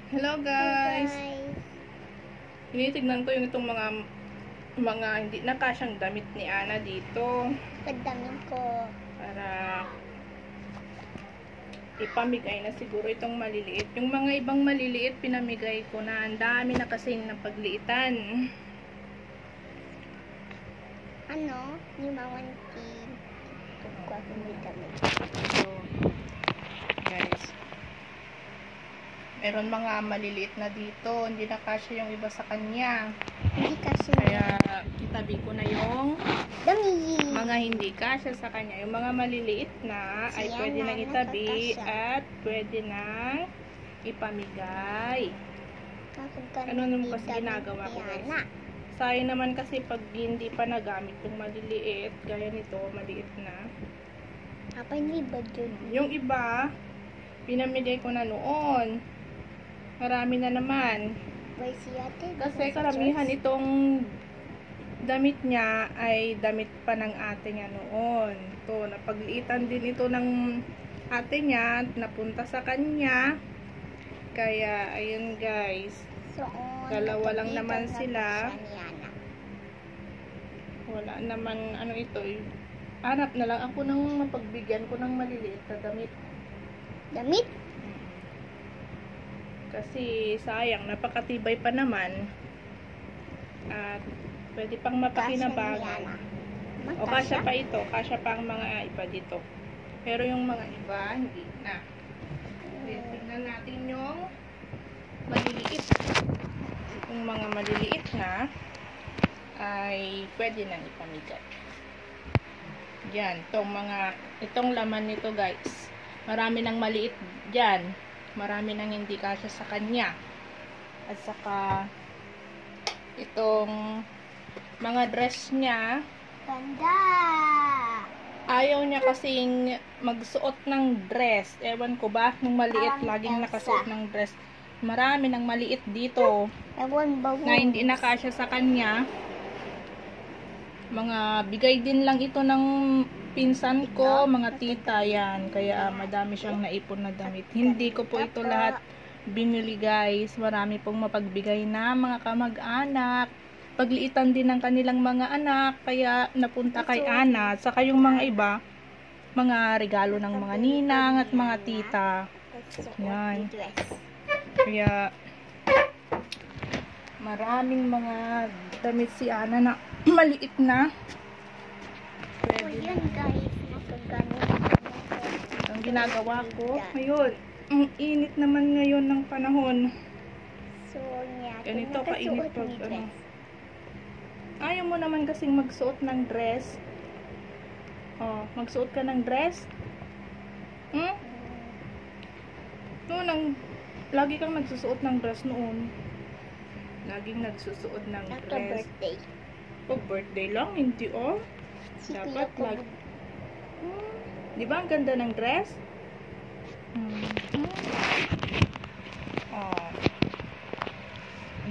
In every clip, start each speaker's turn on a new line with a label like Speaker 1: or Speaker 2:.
Speaker 1: Hello guys. Tinitignan ko yung itong mga hindi na kasyang damit ni Ana dito.
Speaker 2: Pagdamin ko.
Speaker 1: Para ipamigay na siguro itong maliliit. Yung mga ibang maliliit pinamigay ko na. Ang dami na kasi ng pagliitan.
Speaker 2: Ano? Yung mga wanting. Tuko ako may damit.
Speaker 1: So, guys. Meron mga maliliit na dito. Hindi na kasya yung iba sa kanya.
Speaker 2: Hindi kasi.
Speaker 1: Kaya itabi ko na yung
Speaker 2: dami.
Speaker 1: mga hindi kasya sa kanya. Yung mga maliliit na ay pwede nang itabi at pwede nang ipamigay. Ano naman kasi ginagawa ko guys? Sayang naman kasi pag hindi pa nagamit yung maliliit, gaya nito, maliit na.
Speaker 2: Apa yung iba dyan?
Speaker 1: Yung iba, pinamigay ko na noon. Marami na naman. Kasi karamihan itong damit niya ay damit pa ng ate niya noon. Ito, napagliitan din ito ng ate niya, napunta sa kanya. Kaya, ayun guys. Dalawa lang naman sila. Wala naman, ano ito, hanap na lang ako ng mapagbigyan ko ng maliliit na damit.
Speaker 2: Damit?
Speaker 1: Kasi sayang, napakatibay pa naman. At pwede pang mapakinabangan. O kasya pa ito, kasya pa ang mga iba dito. Pero yung mga iba, hindi na. Tingnan natin yung maliliit. Yung mga maliliit na ay pwede nang ipamigay. Yan, itong laman nito guys. Marami nang maliit dyan. Marami nang hindi kasya sa kanya. At saka itong mga dress niya.
Speaker 2: Ganda!
Speaker 1: Ayaw niya kasing magsuot ng dress. Ewan ko ba, nung maliit laging nakasuot ng dress. Marami nang maliit dito na hindi nakasya sa kanya. Mga bigay din lang ito ng pinsan ko, mga tita yan. Kaya madami siyang naipon na damit. Hindi ko po ito lahat binili guys. Marami pong mapagbigay na mga kamag-anak. Pagliitan din ng kanilang mga anak. Kaya napunta kay Ana. Saka yung mga iba, mga regalo ng mga ninang at mga tita. Yan. Kaya maraming mga damit si Ana na maliit na. Pwede
Speaker 2: yan guys, makagano.
Speaker 1: ang ginagawa ko ngayon. Ang init naman ngayon ng panahon.
Speaker 2: So,
Speaker 1: ganito kainit pag ano. Ayaw mo naman kasing magsuot ng dress. Oh, magsuot ka ng dress? Noon, lagi kang nagsusuot ng dress noon. Laging nagsusuot ng dress.
Speaker 2: Birthday.
Speaker 1: Pag birthday lang, hindi oh. Dapat lagi. Di ba ang ganda ng dress? Oh.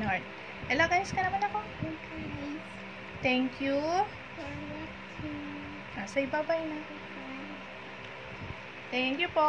Speaker 1: Nord. Hello guys, ka naman ako. Thank you. Say bye-bye na. Thank you po.